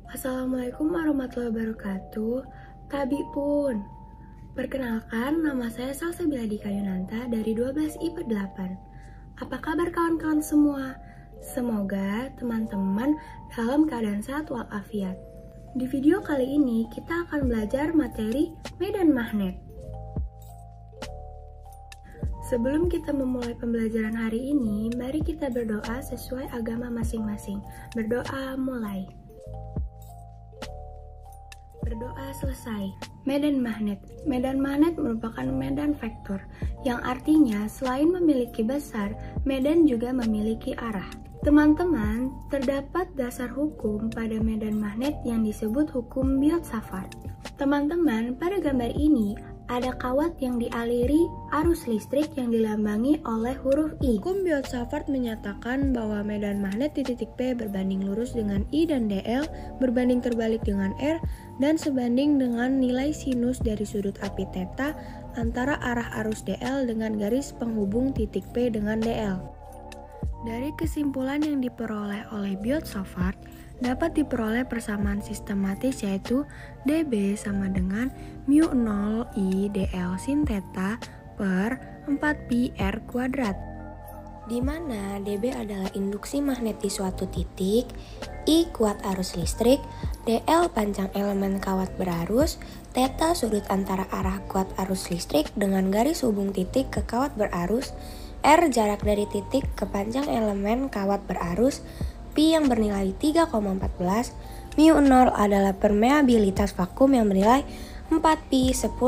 Assalamualaikum warahmatullahi wabarakatuh. Tabi pun. Perkenalkan, nama saya Salsabila Dika Yunanta dari 12 IPA 8. Apa kabar kawan-kawan semua? Semoga teman-teman dalam keadaan sehat walafiat. Di video kali ini kita akan belajar materi medan magnet. Sebelum kita memulai pembelajaran hari ini, mari kita berdoa sesuai agama masing-masing. Berdoa mulai. Berdoa selesai. Medan magnet. Medan magnet merupakan medan vektor, yang artinya selain memiliki besar, medan juga memiliki arah. Teman-teman, terdapat dasar hukum pada medan magnet yang disebut hukum Biot-Savart. Teman-teman, pada gambar ini ada kawat yang dialiri arus listrik yang dilambangi oleh huruf I. Hukum Biot-Savart menyatakan bahwa medan magnet di titik P berbanding lurus dengan I dan dl, berbanding terbalik dengan R, dan sebanding dengan nilai sinus dari sudut api θ antara arah arus dl dengan garis penghubung titik P dengan dl. Dari kesimpulan yang diperoleh oleh Biot-Savart, dapat diperoleh persamaan sistematis yaitu dB sama dengan mu0 I dl sin θ per 4pi r kuadrat, di mana dB adalah induksi magnet di suatu titik, I kuat arus listrik, dl panjang elemen kawat berarus, θ sudut antara arah kuat arus listrik dengan garis hubung titik ke kawat berarus, r jarak dari titik ke panjang elemen kawat berarus, pi yang bernilai 3,14, mu0 adalah permeabilitas vakum yang bernilai 4pi 10⁻⁷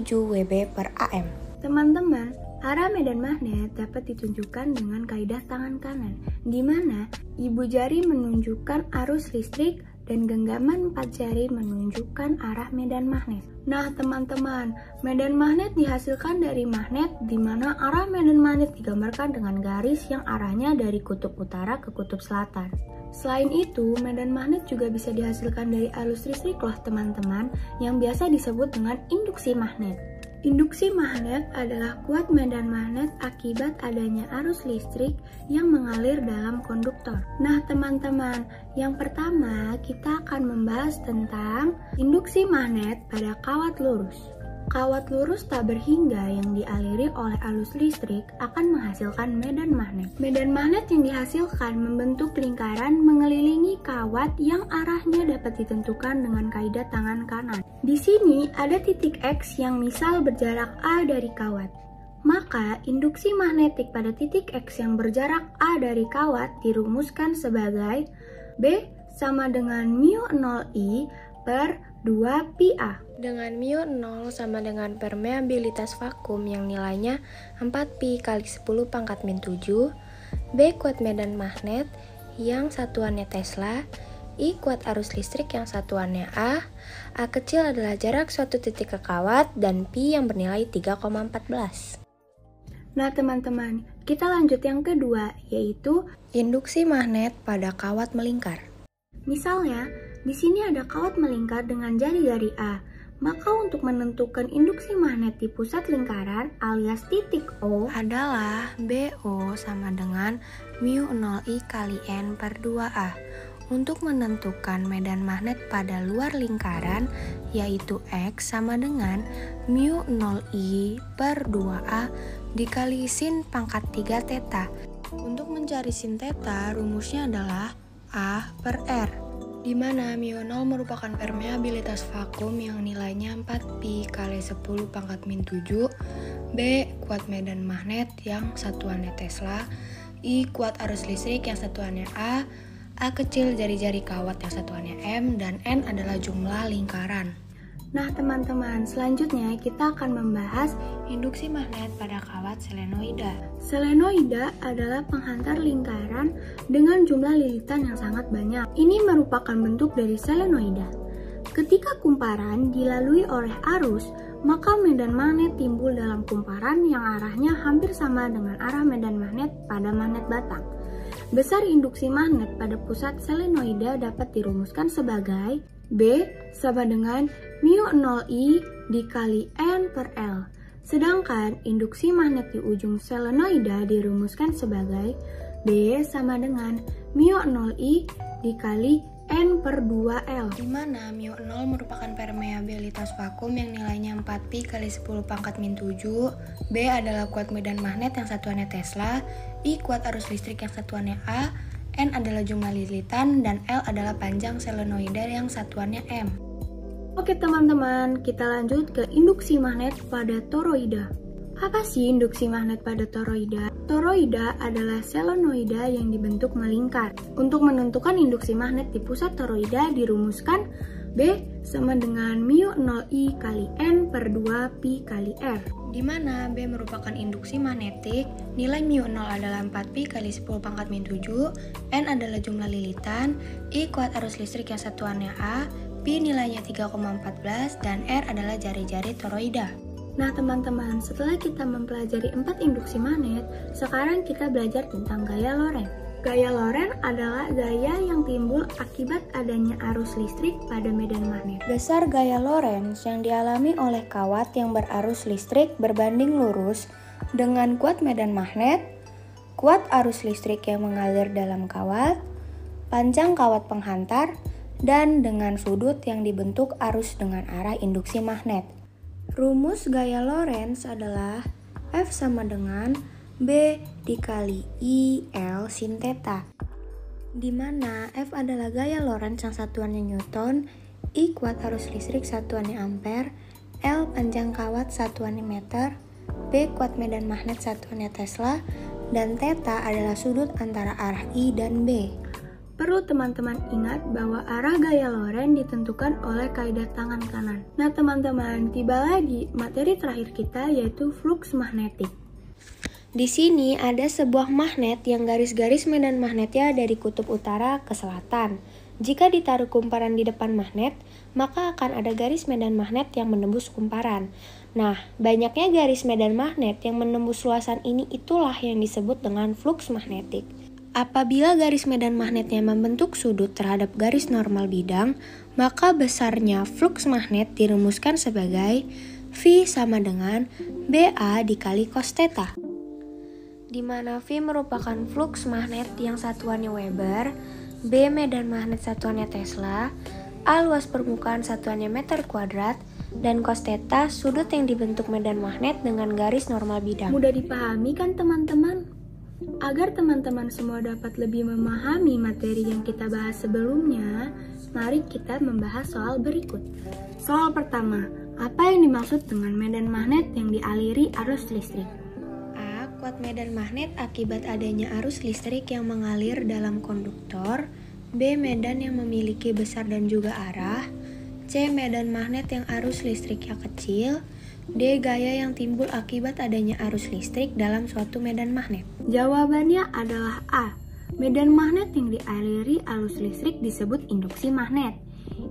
Wb per am. Teman-teman, arah medan magnet dapat ditunjukkan dengan kaidah tangan kanan, di mana ibu jari menunjukkan arus listrik dan genggaman 4 jari menunjukkan arah medan magnet. Nah teman-teman, medan magnet dihasilkan dari magnet di mana arah medan magnet digambarkan dengan garis yang arahnya dari kutub utara ke kutub selatan. Selain itu, medan magnet juga bisa dihasilkan dari arus listrik loh teman-teman, yang biasa disebut dengan induksi magnet. Induksi magnet adalah kuat medan magnet akibat adanya arus listrik yang mengalir dalam konduktor. Nah teman-teman, yang pertama kita akan membahas tentang induksi magnet pada kawat lurus. Kawat lurus tak berhingga yang dialiri oleh arus listrik akan menghasilkan medan magnet. Medan magnet yang dihasilkan membentuk lingkaran mengelilingi kawat yang arahnya dapat ditentukan dengan kaidah tangan kanan. Di sini ada titik X yang misal berjarak A dari kawat. Maka induksi magnetik pada titik X yang berjarak A dari kawat dirumuskan sebagai B sama dengan mu0I per 2πa, dengan mu0 sama dengan permeabilitas vakum yang nilainya 4pi kali 10⁻⁷, B kuat medan magnet yang satuannya Tesla, I kuat arus listrik yang satuannya A kecil adalah jarak suatu titik ke kawat, dan pi yang bernilai 3,14. Nah teman-teman, kita lanjut yang kedua, yaitu induksi magnet pada kawat melingkar. Misalnya, di sini ada kawat melingkar dengan jari-jari A. Maka untuk menentukan induksi magnet di pusat lingkaran alias titik O adalah BO sama dengan mu0I kali N per 2A. Untuk menentukan medan magnet pada luar lingkaran yaitu X sama dengan mu0I per 2A dikali sin pangkat 3 θ. Untuk mencari sin θ rumusnya adalah A per R, di mana mu0 merupakan permeabilitas vakum yang nilainya 4pi kali 10⁻⁷, B kuat medan magnet yang satuannya Tesla, I kuat arus listrik yang satuannya A kecil jari-jari kawat yang satuannya M, dan N adalah jumlah lingkaran. Nah teman-teman, selanjutnya kita akan membahas induksi magnet pada kawat selenoida. Selenoida adalah penghantar lingkaran dengan jumlah lilitan yang sangat banyak. Ini merupakan bentuk dari selenoida. Ketika kumparan dilalui oleh arus, maka medan magnet timbul dalam kumparan yang arahnya hampir sama dengan arah medan magnet pada magnet batang. Besar induksi magnet pada pusat selenoida dapat dirumuskan sebagai B sama dengan mu0I dikali N per L. Sedangkan induksi magnet di ujung selenoida dirumuskan sebagai B sama dengan mu0I dikali N per 2L, di mana μ0 merupakan permeabilitas vakum yang nilainya 4pi kali 10 pangkat min 7, B adalah kuat medan magnet yang satuannya Tesla, I kuat arus listrik yang satuannya A, N adalah jumlah lilitan, dan L adalah panjang solenoida yang satuannya M. Oke teman-teman, kita lanjut ke induksi magnet pada toroida. Apa sih induksi magnet pada toroida? Toroida adalah solenoida yang dibentuk melingkar. Untuk menentukan induksi magnet di pusat toroida dirumuskan B sama dengan μ0I kali N per 2pi kali R, di mana B merupakan induksi magnetik, nilai μ0 adalah 4pi kali 10 pangkat min 7, N adalah jumlah lilitan, I kuat arus listrik yang satuannya A, Pi nilainya 3,14, dan R adalah jari-jari toroida. Nah teman-teman, setelah kita mempelajari 4 induksi magnet, sekarang kita belajar tentang gaya Lorentz. Gaya Lorentz adalah gaya yang timbul akibat adanya arus listrik pada medan magnet. Besar gaya Lorentz yang dialami oleh kawat yang berarus listrik berbanding lurus dengan kuat medan magnet, kuat arus listrik yang mengalir dalam kawat, panjang kawat penghantar, dan dengan sudut yang dibentuk arus dengan arah induksi magnet. Rumus gaya Lorentz adalah F sama dengan B dikali I L sin theta, di mana F adalah gaya Lorentz yang satuannya Newton, I kuat arus listrik satuannya ampere, L panjang kawat satuannya meter, B kuat medan magnet satuannya Tesla, dan theta adalah sudut antara arah I dan B. Perlu teman-teman ingat bahwa arah gaya Lorentz ditentukan oleh kaidah tangan kanan. Nah teman-teman, tiba lagi materi terakhir kita yaitu flux magnetik. Di sini ada sebuah magnet yang garis-garis medan magnetnya dari kutub utara ke selatan. Jika ditaruh kumparan di depan magnet, maka akan ada garis medan magnet yang menembus kumparan. Nah, banyaknya garis medan magnet yang menembus luasan ini itulah yang disebut dengan flux magnetik. Apabila garis medan magnetnya membentuk sudut terhadap garis normal bidang, maka besarnya flux magnet dirumuskan sebagai V sama dengan BA dikali cos theta, di mana V merupakan flux magnet yang satuannya Weber, B medan magnet satuannya Tesla, A luas permukaan satuannya meter kuadrat, dan cos theta sudut yang dibentuk medan magnet dengan garis normal bidang. Mudah dipahami kan teman-teman? Agar teman-teman semua dapat lebih memahami materi yang kita bahas sebelumnya, mari kita membahas soal berikut. Soal pertama, apa yang dimaksud dengan medan magnet yang dialiri arus listrik? A. Kuat medan magnet akibat adanya arus listrik yang mengalir dalam konduktor. B. Medan yang memiliki besar dan juga arah. C. Medan magnet yang arus listriknya kecil. D. Gaya yang timbul akibat adanya arus listrik dalam suatu medan magnet. Jawabannya adalah A. Medan magnet yang dialiri arus listrik disebut induksi magnet.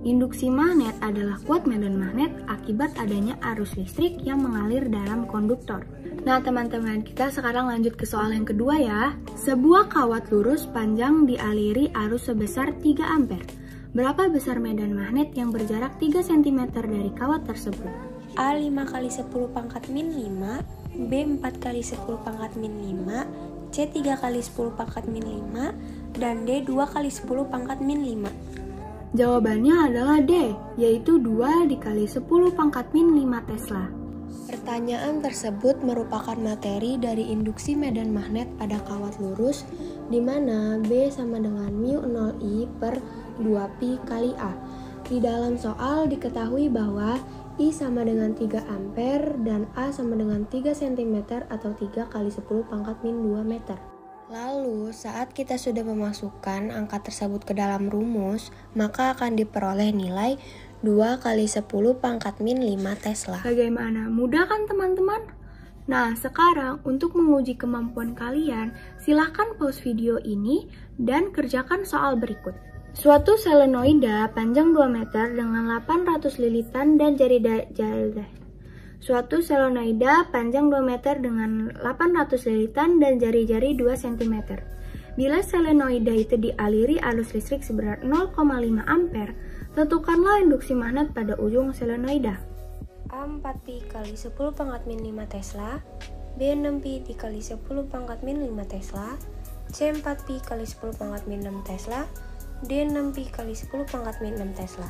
Induksi magnet adalah kuat medan magnet akibat adanya arus listrik yang mengalir dalam konduktor. Nah teman-teman, kita sekarang lanjut ke soal yang kedua ya. Sebuah kawat lurus panjang dialiri arus sebesar 3 ampere. Berapa besar medan magnet yang berjarak 3 cm dari kawat tersebut? A 5 kali 10 pangkat min 5, B 4 kali 10 pangkat min 5, C 3 kali 10 pangkat min 5, dan D 2 kali 10 pangkat min 5. Jawabannya adalah D, yaitu 2 dikali 10 pangkat min 5 Tesla. Pertanyaan tersebut merupakan materi dari induksi medan magnet pada kawat lurus, di mana B sama dengan μ0I per 2pi kali A. Di dalam soal diketahui bahwa I sama dengan 3 ampere dan A sama dengan 3 cm atau 3 kali 10 pangkat min 2 meter. Lalu, saat kita sudah memasukkan angka tersebut ke dalam rumus, maka akan diperoleh nilai 2 kali 10 pangkat min 5 Tesla. Bagaimana? Mudah kan teman-teman? Nah, sekarang untuk menguji kemampuan kalian, silahkan pause video ini dan kerjakan soal berikut. Suatu solenoida panjang 2 meter dengan 800 lilitan dan jari. Suatu solenoida panjang 2 meter dengan 800 lilitan dan jari-jari 2 cm. Bila solenoida itu dialiri arus listrik seberat 0,5 ampere, tentukanlah induksi magnet pada ujung solenoida. A 4pi kali 10 pangkat min 5 Tesla, B 6pi dikali 10 pangkat min 5 Tesla, C 4pi kali 10 pangkat min 6 Tesla, D6pi kali 10 pangkat min 6 Tesla.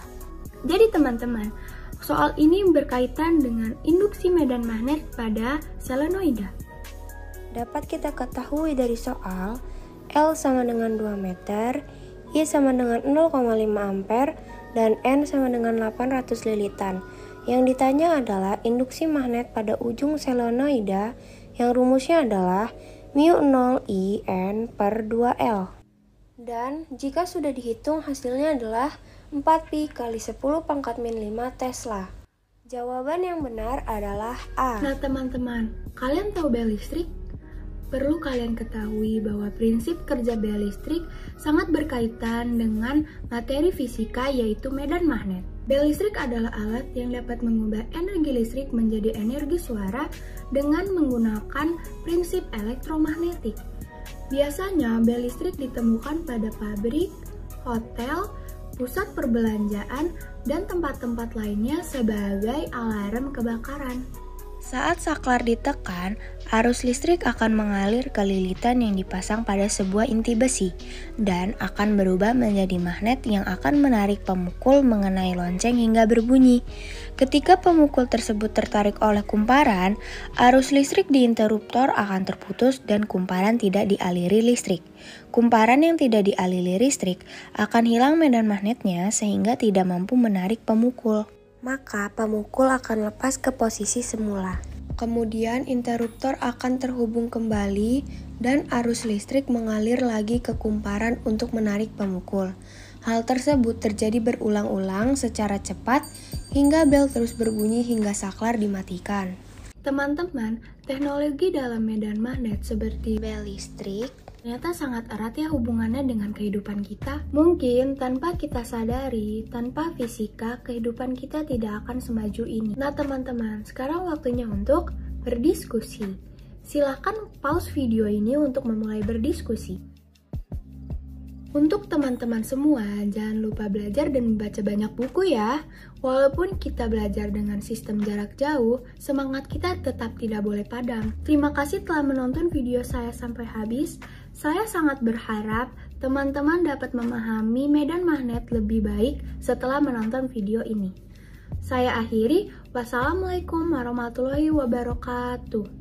Jadi teman-teman, soal ini berkaitan dengan induksi medan magnet pada solenoida. Dapat kita ketahui dari soal, L sama dengan 2 meter, I sama dengan 0,5 ampere, dan N sama dengan 800 lilitan. Yang ditanya adalah induksi magnet pada ujung solenoida yang rumusnya adalah mu0 I N per 2L. Dan jika sudah dihitung hasilnya adalah 4pi kali 10 pangkat min 5 Tesla. Jawaban yang benar adalah A. Nah teman-teman, kalian tahu bel listrik? Perlu kalian ketahui bahwa prinsip kerja bel listrik sangat berkaitan dengan materi fisika yaitu medan magnet. Bel listrik adalah alat yang dapat mengubah energi listrik menjadi energi suara dengan menggunakan prinsip elektromagnetik. Biasanya bel listrik ditemukan pada pabrik, hotel, pusat perbelanjaan, dan tempat-tempat lainnya sebagai alarm kebakaran. Saat saklar ditekan, arus listrik akan mengalir ke lilitan yang dipasang pada sebuah inti besi dan akan berubah menjadi magnet yang akan menarik pemukul mengenai lonceng hingga berbunyi. Ketika pemukul tersebut tertarik oleh kumparan, arus listrik di interruptor akan terputus dan kumparan tidak dialiri listrik. Kumparan yang tidak dialiri listrik akan hilang medan magnetnya sehingga tidak mampu menarik pemukul. Maka pemukul akan lepas ke posisi semula. Kemudian interruptor akan terhubung kembali dan arus listrik mengalir lagi ke kumparan untuk menarik pemukul. Hal tersebut terjadi berulang-ulang secara cepat hingga bel terus berbunyi hingga saklar dimatikan. Teman-teman, teknologi dalam medan magnet seperti bel listrik ternyata sangat erat ya hubungannya dengan kehidupan kita. Mungkin tanpa kita sadari, tanpa fisika, kehidupan kita tidak akan semaju ini. Nah teman-teman, sekarang waktunya untuk berdiskusi. Silahkan pause video ini untuk memulai berdiskusi. Untuk teman-teman semua, jangan lupa belajar dan membaca banyak buku ya. Walaupun kita belajar dengan sistem jarak jauh, semangat kita tetap tidak boleh padam. Terima kasih telah menonton video saya sampai habis. Saya sangat berharap teman-teman dapat memahami medan magnet lebih baik setelah menonton video ini. Saya akhiri, wassalamualaikum warahmatullahi wabarakatuh.